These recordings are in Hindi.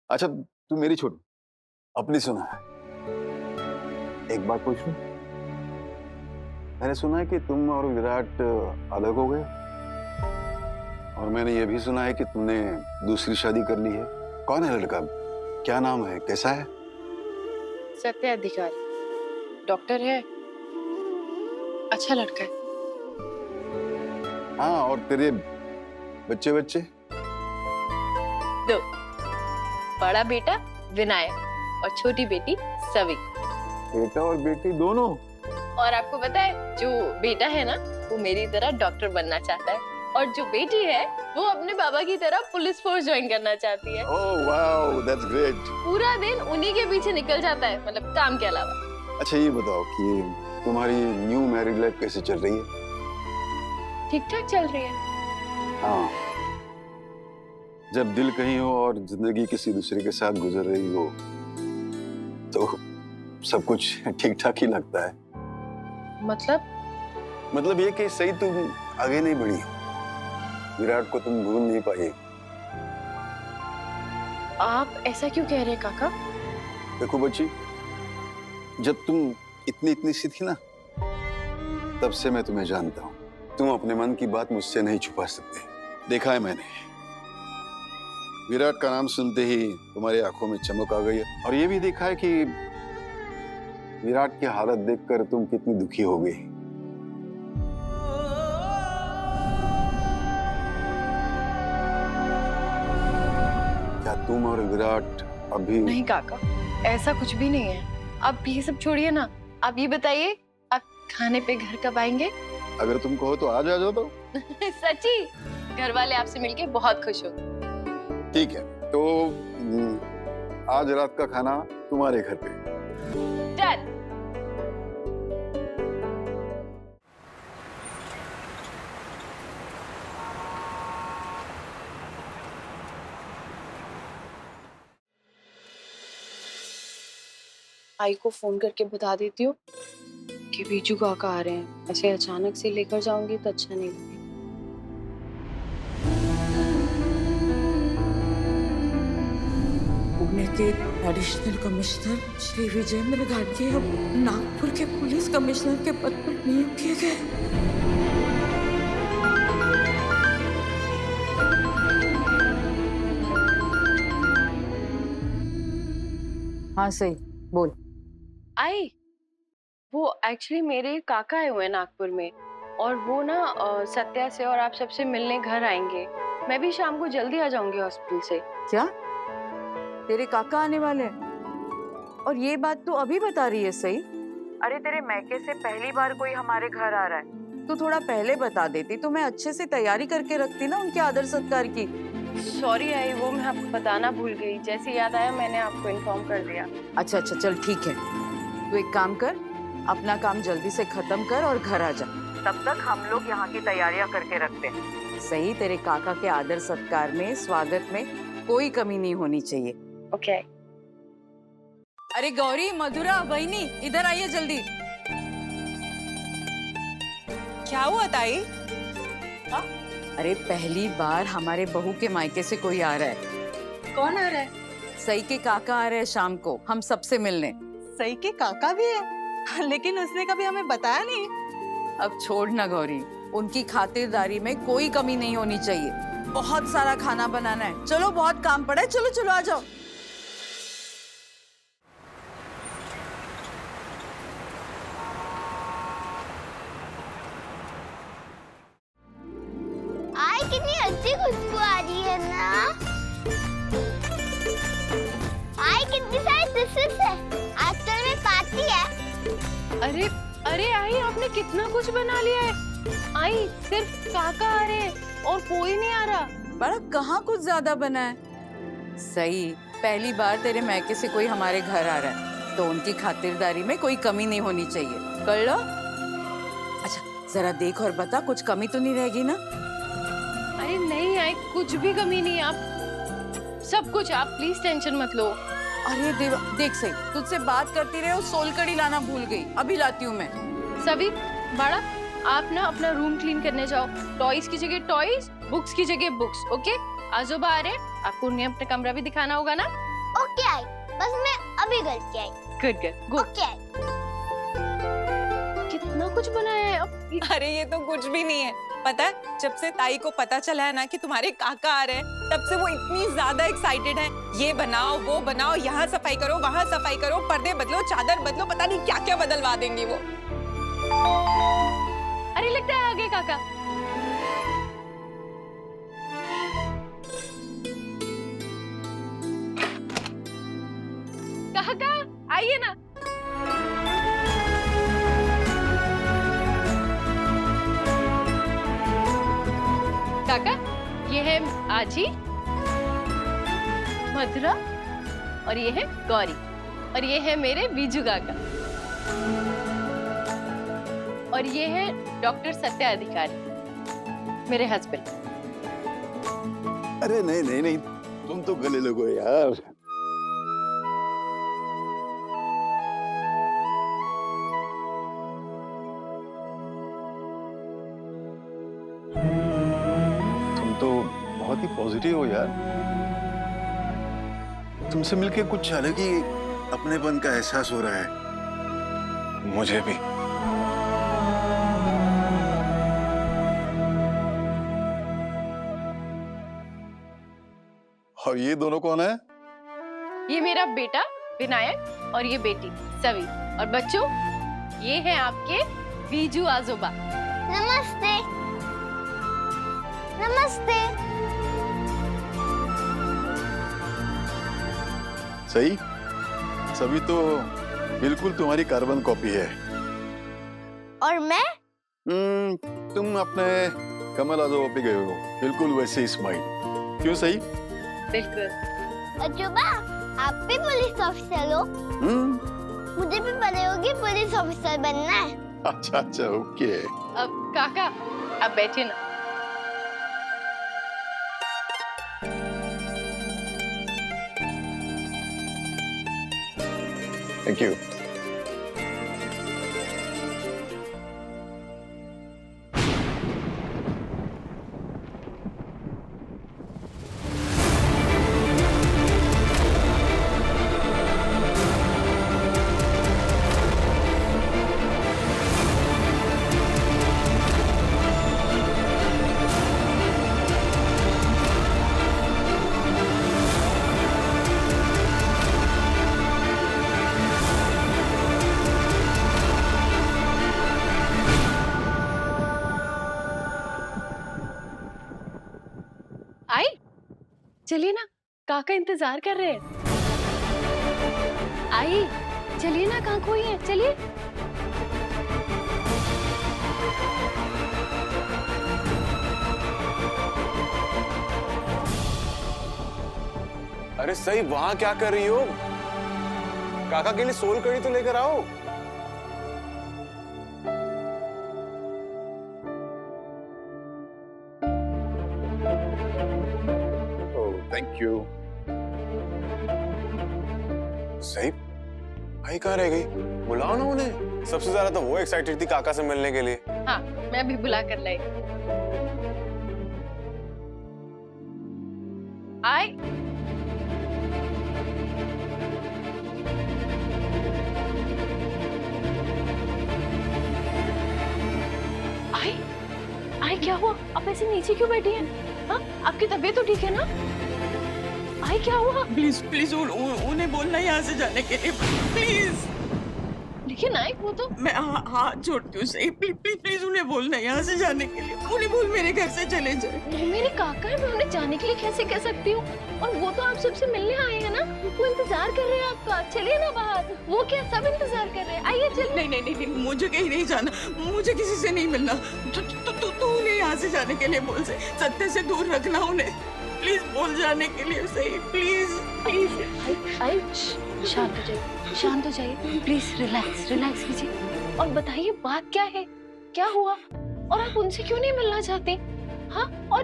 अच्छा तू मेरी छोड़, अपनी सुना है। एक बात पूछ लूं? मैंने सुना है कि तुम और विराट अलग हो गए, और मैंने ये भी सुना है कि तुमने दूसरी शादी कर ली है। कौन है लड़का? क्या नाम है? कैसा है? सत्य अधिकारी, डॉक्टर है, अच्छा लड़का है। हाँ, और तेरे बच्चे बच्चे? दो, बड़ा बेटा विनायक और छोटी बेटी सवी। बेटा और बेटी दोनों? और आपको पता है, जो बेटा है ना वो मेरी तरह डॉक्टर बनना चाहता है, और जो बेटी है वो अपने बाबा की तरह पुलिस फोर्स ज्वाइन करना चाहती है। Oh wow, that's great. पूरा दिन उन्हीं के पीछे निकल जाता है, मतलब काम के अलावा। अच्छा ये बताओ कि तुम्हारी न्यू मैरिड लाइफ कैसे चल रही है? ठीक ठाक चल रही है। हाँ, जब दिल कहीं हो और जिंदगी किसी दूसरे के साथ गुजर रही हो तो सब कुछ ठीक ठाक ही लगता है। मतलब ये कि सही तुम आगे नहीं बढ़ी, विराट को तुम भूल नहीं पाई। आप ऐसा क्यों कह रहे हैं काका? देखो बच्ची, जब तुम इतनी इतनी सी थी ना, तब से मैं तुम्हें जानता हूँ। तुम अपने मन की बात मुझसे नहीं छुपा सकते। देखा है मैंने, विराट का नाम सुनते ही तुम्हारी आंखों में चमक आ गई है, और ये भी देखा है कि विराट की हालत देखकर तुम कितनी दुखी हो गई। क्या तुम और विराट अभी? नहीं काका, ऐसा कुछ भी नहीं है। आप ये सब छोड़िए ना, आप ये बताइए आप खाने पे घर कब आएंगे? अगर तुम कहो तो आज आ जाओ तो। सच्ची? घर वाले आपसे मिलके बहुत खुश हो। ठीक है, तो आज रात का खाना तुम्हारे घर पे। डन। आई को फोन करके बता देती हूँ कि बीजू काका आ रहे हैं। ऐसे अचानक से लेकर जाऊंगी तो अच्छा नहीं लगेगा। पुणे के एडिशनल कमिश्नर श्री विजेंद्र घाटगे अब नागपुर के पुलिस कमिश्नर के पद पर नियुक्त किए गए। हाँ सही बोल। आई, वो एक्चुअली मेरे काका आए हुए हैं नागपुर में, और वो ना सत्या से और आप सबसे मिलने घर आएंगे। मैं भी शाम को जल्दी आ जाऊंगी हॉस्पिटल से। क्या तेरे काका आने वाले हैं? और ये बात तू अभी बता रही है सही? अरे तेरे मैके से पहली बार कोई हमारे घर आ रहा है, तू थोड़ा पहले बता देती तो मैं अच्छे से तैयारी करके रखती ना उनके आदर सत्कार की। सॉरी आई, वो मैं आपको बताना भूल गई। जैसे याद आया मैंने आपको इन्फॉर्म कर दिया। अच्छा चल ठीक है, तू एक काम कर, अपना काम जल्दी से खत्म कर और घर आ जा। तब तक हम लोग यहाँ की तैयारियां करके रखते हैं। सही, तेरे काका के आदर सत्कार में, स्वागत में कोई कमी नहीं होनी चाहिए। ओके। अरे गौरी, मधुरा, बहनी इधर आइए जल्दी। क्या हुआ ताई? अरे पहली बार हमारे बहू के मायके से कोई आ रहा है। कौन आ रहा है? सई के काका आ रहे हैं शाम को हम सबसे मिलने। सई के काका भी है, लेकिन उसने कभी हमें बताया नहीं। अब छोड़ ना गौरी, उनकी खातिरदारी में कोई कमी नहीं होनी चाहिए। बहुत सारा खाना बनाना है। चलो बहुत काम पड़ा है, चलो चलो आ जाओ। आई कितनी अच्छी खुशबू आ रही है ना। आई कितनी सारी डिशेस है, आज तो में पार्टी है। अरे अरे आई, आपने कितना कुछ बना लिया है। आई, सिर्फ काका आ रहे हैं और कोई नहीं आ रहा। बड़ा कहाँ कुछ ज्यादा बना है। सही, पहली बार तेरे मैके से कोई हमारे घर आ रहा है तो उनकी खातिरदारी में कोई कमी नहीं होनी चाहिए, कर लो। अच्छा जरा देख और बता, कुछ कमी तो नहीं रहेगी ना? अरे नहीं आई, कुछ भी कमी नहीं है। आप सब कुछ, आप प्लीज टेंशन मत लो। अरे देवा, देख सही, तुझसे बात करती रहे और सोल कड़ी लाना भूल गई, अभी लाती हूँ मैं। सभी बड़ा, आप ना अपना रूम क्लीन करने जाओ। टॉयज की जगह टॉयज, बुक्स की जगह बुक्स। ओके, आजोबा आ रहे हैं, आपको उन्हें अपना कमरा भी दिखाना होगा ना। ओके आई, बस मैं अभी करके आई। Good good good. ओके आई। कितना कुछ बनाया है अब। अरे ये तो कुछ भी नहीं है। पता है, जब से ताई को पता चला है ना कि तुम्हारे काका आ रहे हैं, तब से वो इतनी ज्यादा एक्साइटेड है। ये बनाओ, वो बनाओ, यहाँ सफाई करो, वहाँ सफाई करो, पर्दे बदलो, चादर बदलो, पता नहीं क्या क्या बदलवा देंगी वो। अरे लगता है आगे काका। काका आइए ना। काका ये है आजी, मधुरा, और ये है गौरी, और ये है मेरे बीजू काका, और ये है डॉक्टर सत्या अधिकारी, मेरे हस्बैंड। अरे नहीं नहीं नहीं, तुम तो गले लगो यार। तुम तो बहुत ही पॉजिटिव हो यार। तुमसे मिलके कुछ अलग ही अपनेपन का एहसास हो रहा है मुझे भी। और ये दोनों कौन है? ये मेरा बेटा विनायक और ये बेटी सवी, और बच्चों ये हैं आपके बीजू आजोबा। नमस्ते। नमस्ते। सही, सभी तो बिल्कुल तुम्हारी कार्बन कॉपी है। और मैं? तुम अपने कमल आजोबा पे गए हो, बिल्कुल वैसे स्माइल। क्यों सही? बिल्कुल। अजूबा, आप भी पुलिस ऑफिसर हो? मुझे भी बड़े होगी पुलिस ऑफिसर बनना है। अच्छा अच्छा, ओके। अब काका अब बैठिए ना। Thank you. आई चलिए ना, काका इंतजार कर रहे हैं। आई चलिए ना, कहाँ खोई है, चलिए। अरे सही, वहां क्या कर रही हो? काका के लिए सोल कड़ी तो लेकर आओ। Thank you. सही, भाई कहाँ रह गई? बुलाओ ना उन्हें। सबसे ज्यादा तो वो एक्साइटेड थी काका से मिलने के लिए। हाँ मैं भी बुला कर लाई। आई आई आई क्या हुआ? आप ऐसे नीचे क्यों बैठी हैं? हाँ आपकी तबीयत तो ठीक है ना? आई क्या हुआ? प्लीज प्लीज उन्हें बोलना यहाँ से जाने के लिए, प्लीज। लेकिन आई वो तो मैं हाथ जोड़ती हूँ सही, प्लीज प्लीज प्लीज उन्हें बोलना यहाँ से जाने के लिए। उन्हें बोल मेरे घर से चले जाए। वो मेरे काका है, मैं उन्हें जाने के लिए कैसे कह सकती हूँ? और वो तो आप सबसे मिलने आए हैं ना, वो इंतजार कर रहे हैं आपका। चलिए ना बाहर, वो क्या सब इंतजार कर रहे हैं। आइए चल। नहीं नहीं नहीं, मुझे कहीं नहीं जाना, मुझे किसी से नहीं मिलना। तू उन्हें यहाँ से जाने के लिए बोल। से सत्य से दूर रखना उन्हें, प्लीज बोल जाने के लिए सही, प्लीज प्लीज। आई शांत हो जाइए, शांत हो जाइए, प्लीज रिलैक्स रिलैक्स कीजिए और बताइए बात क्या है, क्या हुआ और आप उनसे क्यों नहीं मिलना चाहते? हाँ, और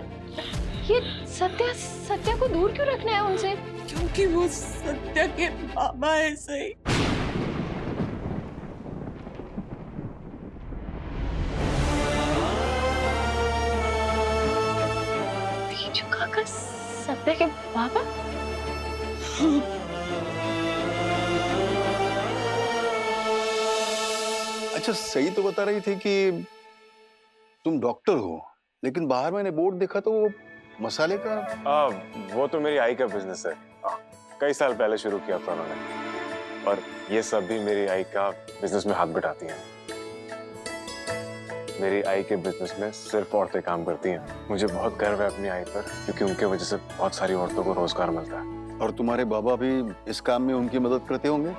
ये सत्या को दूर क्यों रखना है उनसे? क्योंकि वो सत्या के बाबा है सही। बीजू काका सत्या के बाबा? अच्छा, सही तो बता रही थी कि तुम डॉक्टर हो, लेकिन बाहर मैंने बोर्ड देखा तो वो मसाले का। वो तो मेरी आई का बिजनेस है। कई साल पहले शुरू किया था उन्होंने, और ये सब भी मेरी आई का बिजनेस में हाथ बटाती हैं। मेरी आई के बिजनेस में सिर्फ औरतें काम करती हैं। मुझे बहुत गर्व है अपनी आई पर, क्योंकि उनके वजह से बहुत सारी औरतों को रोजगार मिलता है। और तुम्हारे बाबा भी इस काम में उनकी मदद करते होंगे?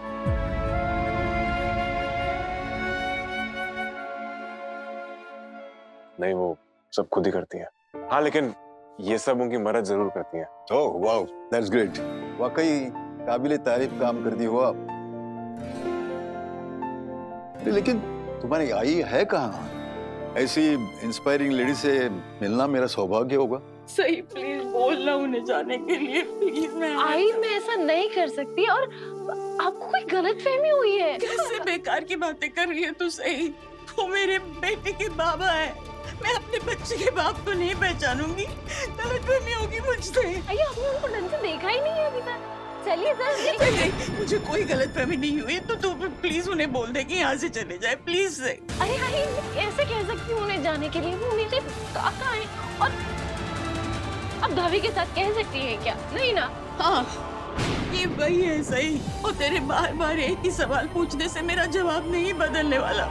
नहीं, वो सब खुद ही करती हैं। हाँ, लेकिन ये सब उनकी मदद जरूर करती हैं। Oh wow, that's great. वाकई काबिले तारीफ काम करती हो आप। लेकिन तुम्हारी आई है कहाँ? ऐसी इंस्पायरिंग लेडी से मिलना मेरा सौभाग्य होगा। सही, प्लीज बोलना उन्हें जाने के लिए, प्लीज। आई मैं ऐसा नहीं कर सकती, और आपको कोई गलतफहमी हुई है। कैसे बेकार की बातें कर रही है तू? सही, वो मेरे बेटे के बाबा है। मैं अपने बच्चे के बाप को नहीं पहचानूंगी। गलतफहमी होगी मुझसे। आइए, आपने उनको ढंग से देखा ही नहीं है अभी तक। चलिए सर। नहीं, मुझे कोई गलतफहमी नहीं हुई। तो तू प्लीज उन्हें बोल दे कि यहाँ से चले जाए, प्लीज से। अरे आई ऐसे कह सकती हूँ उन्हें जाने के लिए? वो मेरे काका हैं, और अब भाभी के साथ कह सकती हैं क्या? नहीं ना? हाँ, ये वही है। सही, और तेरे बार बार एक ही सवाल पूछने से मेरा जवाब नहीं बदलने वाला।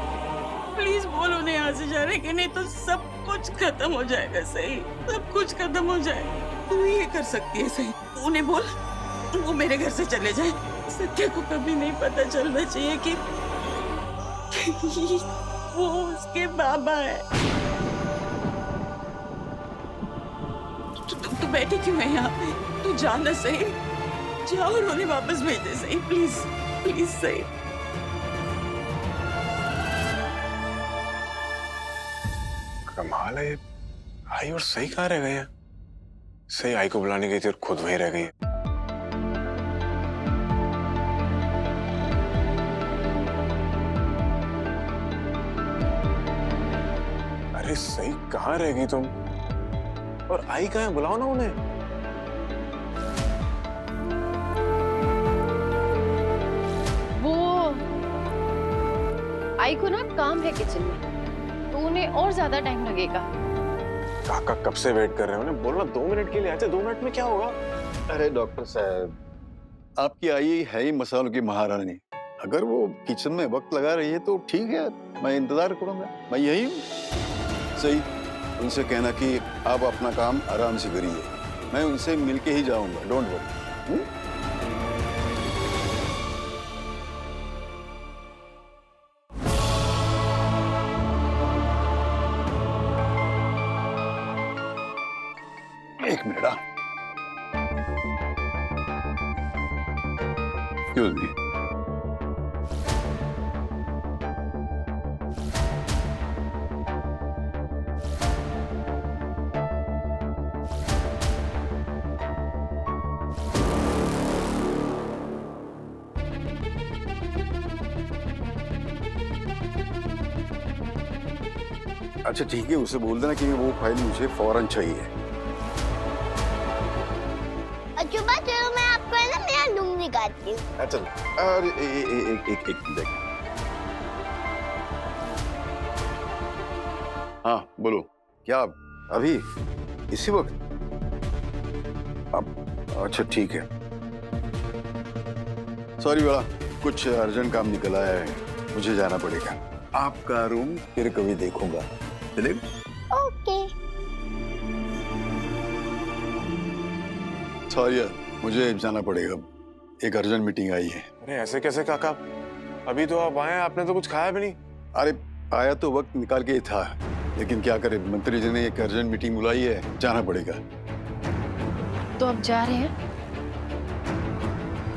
प्लीज बोल उन्हें यहाँ से जाने के, नहीं तो सब कुछ खत्म हो जाएगा। सही, सब कुछ खत्म हो जाएगा। तू ये कर सकती है। सही, उन्हें बोल वो मेरे घर से चले जाए। सत्या को कभी नहीं पता चलना चाहिए कि वो उसके बाबा है। तू बैठी क्यों है यहाँ पे? तू जाना। सही, जाओ और उन्हें वापस भेज दे। सही, प्लीज प्लीज। सही, कमाल है, आई और सही कहाँ रह गए हैं? सही आई को बुलाने गई थी और खुद वहीं रह गई है। अरे सही, कहाँ रह गई तुम? और आई कहाँ है? बुलाओ ना उन्हें। वो आई को ना काम है किचन में, तो उन्हें और ज्यादा टाइम लगेगा। काका कब से वेट कर रहे हो? उन्हें बोलना 2 मिनट के लिए आते। 2 मिनट में क्या होगा? अरे डॉक्टर साहब, आपकी आई है ही मसालों की महारानी। अगर वो किचन में वक्त लगा रही है तो ठीक है, मैं इंतजार करूंगा। मैं यही हूँ। सही, उनसे कहना कि आप अपना काम आराम से करिए, मैं उनसे मिलके ही जाऊंगा। Don't worry. एक मिनट। Excuse me. अच्छा ठीक है, उसे बोल देना कि वो फाइल मुझे फौरन चाहिए। अचूबा चलो, मैं आपको है ना मेरा लूंगी काटती हूँ। अच्छा, अरे एक देख। हाँ बोलो, क्या अभी इसी वक्त? अब अच्छा ठीक है। सॉरी बेटा, कुछ अर्जेंट काम निकल आया है, मुझे जाना पड़ेगा। आपका रूम फिर कभी देखूंगा। चलिए। ओके। सॉरी यार, मुझे जाना पड़ेगा, एक अर्जेंट मीटिंग आई है। अरे ऐसे कैसे काका? अभी तो आप आए, आपने तो कुछ खाया भी नहीं। अरे आया तो वक्त निकाल के ही था, लेकिन क्या करे, मंत्री जी ने एक अर्जेंट मीटिंग बुलाई है, जाना पड़ेगा। तो अब जा रहे हैं?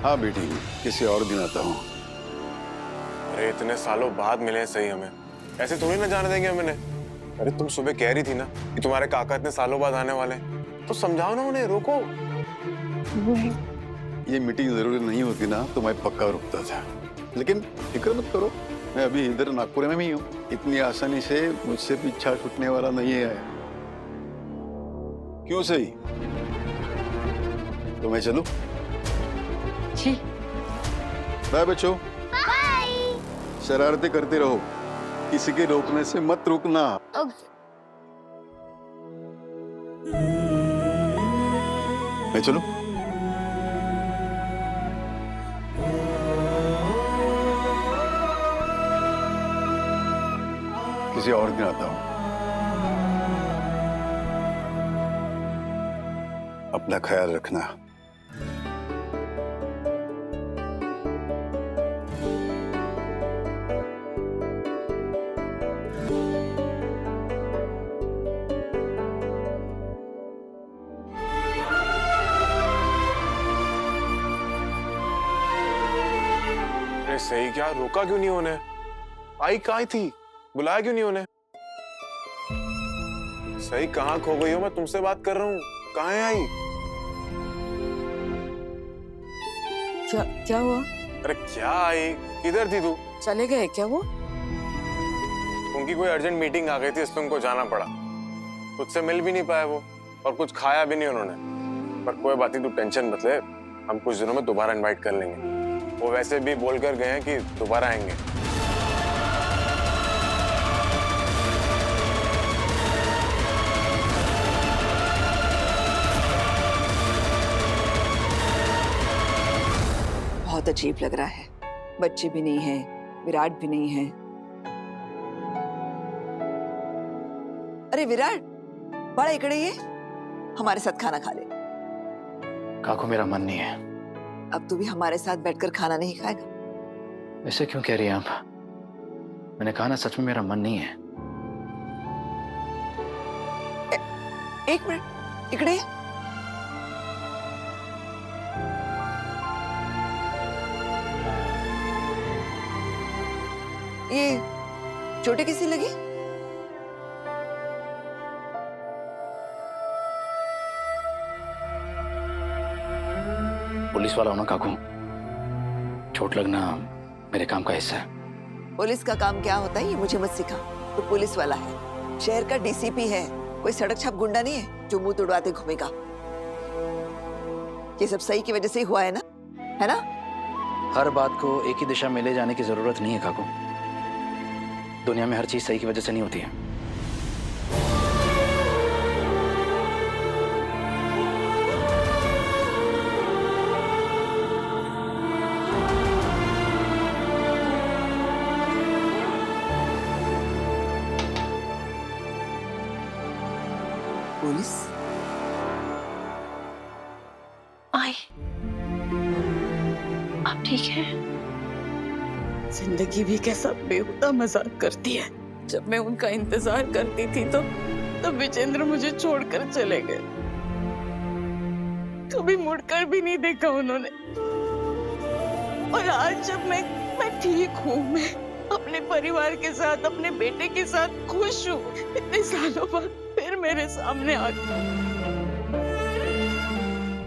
हाँ बेटी, किसी और दिन आता हूँ। अरे इतने सालों बाद मिले हैं सही हमें, ऐसे थोड़ी ना जाने देंगे हमें। अरे तुम सुबह कह रही थी ना कि तुम्हारे काका इतने सालों बाद आने वाले, तो समझाओ ना उन्हें, रोको। ये मीटिंग जरूरी नहीं होती ना तो मैं पक्का रुकता था, लेकिन फिक्र मत करो, मैं अभी इधर नागपुर में ही हूँ। इतनी आसानी से मुझसे पीछा छूटने वाला नहीं है। क्यों सही? तो मैं चलूं? जी। बाय बच्चों। बाय। शरारतें करते रहो। किसी के रोकने से मत रुकना। मैं चलूं? किसी और दिन आता हूं। अपना ख्याल रखना। अरे सही, क्या रोका क्यों नहीं उन्हें? आई कहाँ थी, बुलाया क्यों नहीं उन्हें? सही कहाँ खो गई हो? मैं तुमसे बात कर रहा हूँ, कहाँ है आई? क्या हुआ? अरे क्या आई, किधर थी तू? चले गए क्या वो? उनकी कोई अर्जेंट मीटिंग आ गई थी, इसलिए उनको जाना पड़ा। तुझसे मिल भी नहीं पाए वो, और कुछ खाया भी नहीं उन्होंने। पर कोई बात नहीं, तू टेंशन मत ले, हम कुछ दिनों में दोबारा इनवाइट कर लेंगे। वो वैसे भी बोलकर गए हैं कि दोबारा आएंगे। बहुत अजीब लग रहा है। बच्चे भी नहीं है, विराट भी नहीं है। अरे विराट, बड़ा इकड़े ये, हमारे साथ खाना खा ले। काकू मेरा मन नहीं है। अब तू भी हमारे साथ बैठकर खाना नहीं खाएगा? ऐसे क्यों कह रही हैं आप? मैंने कहा ना, सच में मेरा मन नहीं है। एक मिनट, इकड़े। ये चोटें किसी लगी? पुलिस वाला हो ना काकू, चोट लगना मेरे काम का हिस्सा है। पुलिस का काम क्या होता है ये मुझे मत सिखा। तो पुलिस वाला है, शहर का डीसीपी है, कोई सड़क छाप गुंडा नहीं है जो मुंह तुड़वाते घूमेगा। ये सब सही की वजह से ही हुआ है ना? हर बात को एक ही दिशा में ले जाने की जरूरत नहीं है काकू। दुनिया में हर चीज सही की वजह से नहीं होती है। पुलिस आई, आप ठीक हैं? जिंदगी भी कैसा बेहुदा मजाक करती है। जब मैं उनका इंतजार करती थी तो विजेंद्र मुझे छोड़कर चले गए। कभी मुड़कर भी नहीं देखा उन्होंने। और आज जब मैं ठीक हूँ, मैं अपने परिवार के साथ, अपने बेटे के साथ खुश हूँ, इतने सालों बाद फिर मेरे सामने आ गए।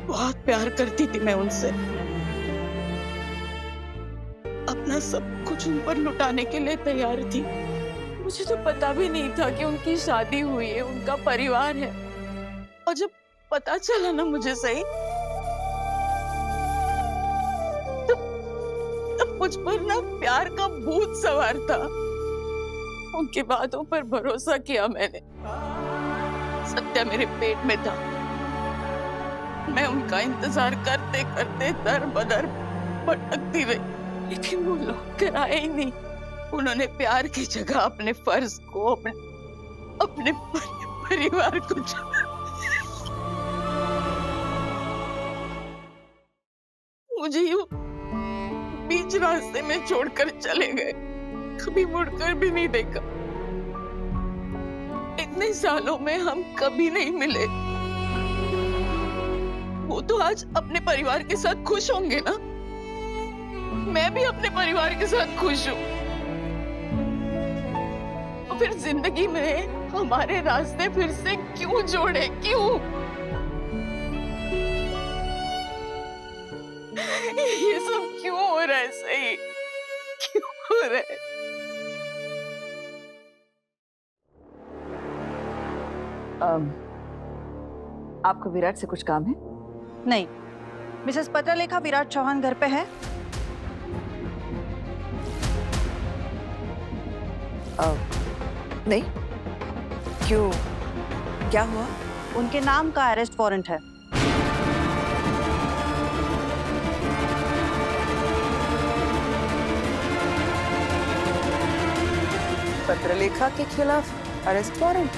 बहुत प्यार करती थी मैं उनसे, अपना सब कुछ उन पर लुटाने के लिए तैयार थी। मुझे तो पता भी नहीं था कि उनकी शादी हुई है, उनका परिवार है। और जब पता चला ना मुझे सही, तब मुझ पर ना प्यार का भूत सवार था। उनकी बातों पर भरोसा किया मैंने। सत्या मेरे पेट में था। मैं उनका इंतजार करते करते दर बदर भटकती रही, लेकिन वो लौट कर आए ही नहीं। उन्होंने प्यार की जगह अपने फर्ज को, अपने परिवार को मुझे यूं बीच रास्ते में छोड़कर चले गए। कभी मुड़कर भी नहीं देखा। इतने सालों में हम कभी नहीं मिले। वो तो आज अपने परिवार के साथ खुश होंगे ना? मैं भी अपने परिवार के साथ खुश हूँ। और फिर जिंदगी में हमारे रास्ते फिर से क्यों जोड़े? क्यों? ये सब क्यों हो रहा है? सही क्यों हो रहा है? आपको विराट से कुछ काम है? नहीं, मिसेस पत्रलेखा, विराट चौहान घर पे है? नहीं, क्यों, क्या हुआ? उनके नाम का अरेस्ट वारंट है। पत्रलेखा के खिलाफ अरेस्ट वारंट?